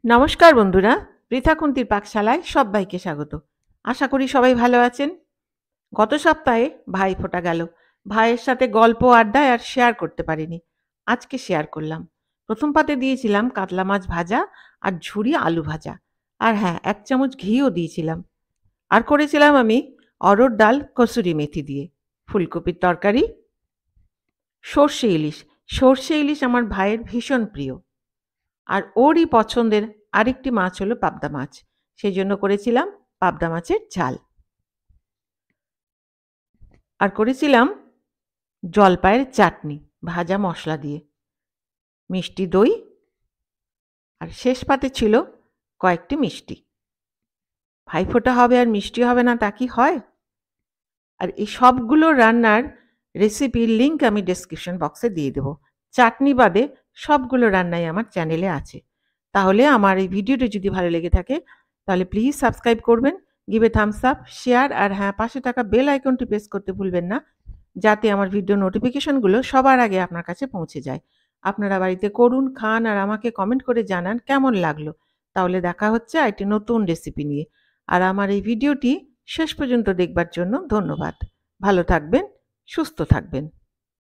নমস্কার বন্ধুরা, পৃথা খুন্তির পাকশালায় সব্বাইকে স্বাগত। আশা করি সবাই ভালো আছেন। গত সপ্তাহে ভাইফোঁটা গেল। ভাইয়ের সাথে গল্প, আড্ডায় আর শেয়ার করতে পারিনি। আজকে শেয়ার করলাম। প্রথম পাতে দিয়েছিলাম কাতলা মাছ ভাজা আর ঝুরি আলু ভাজা। আর হ্যাঁ, ১ চামচ ঘিও দিয়েছিলাম। আর করেছিলাম আমি অরহর ডাল কসুরি মেথি দিয়ে। ফুলকপির তরকারি, সর্ষে ইলিশ। সর্ষে ইলিশ আমার ভাইয়ের ভীষণ প্রিয়। আর ওরই পছন্দের আরেকটি মাছ হলো পাবদা মাছ। সেজন্য করেছিলাম পাবদা মাছের ঝাল। আর করেছিলাম জলপাইয়ের চাটনি ভাজা মশলা দিয়ে, মিষ্টি দই, আর শেষ পাতে ছিল কয়েকটি মিষ্টি। ভাইফোঁটা হবে আর মিষ্টি হবে না তা কি হয়? আর এই সবগুলো রান্নার রেসিপির লিংক আমি ডেসক্রিপশন বক্সে দিয়ে দেবো। চাটনি বাদে সবগুলো রান্নাই আমার চ্যানেলে আছে। তাহলে আমার এই ভিডিওটি যদি ভালো লেগে থাকে তাহলে প্লিজ সাবস্ক্রাইব করবেন, give a thumbs up, share আর হ্যাঁ, পাশে থাকা বেল আইকনটি প্রেস করতে ভুলবেন না, যাতে আমার ভিডিও নোটিফিকেশনগুলো সবার আগে আপনার কাছে পৌঁছে যায়। আপনারা বাড়িতে করুন, খান আর আমাকে কমেন্ট করে জানান কেমন লাগলো। তাহলে দেখা হচ্ছে আরেকটি নতুন রেসিপি নিয়ে। আর আমার এই ভিডিওটি শেষ পর্যন্ত দেখবার জন্য ধন্যবাদ। ভালো থাকবেন, সুস্থ থাকবেন।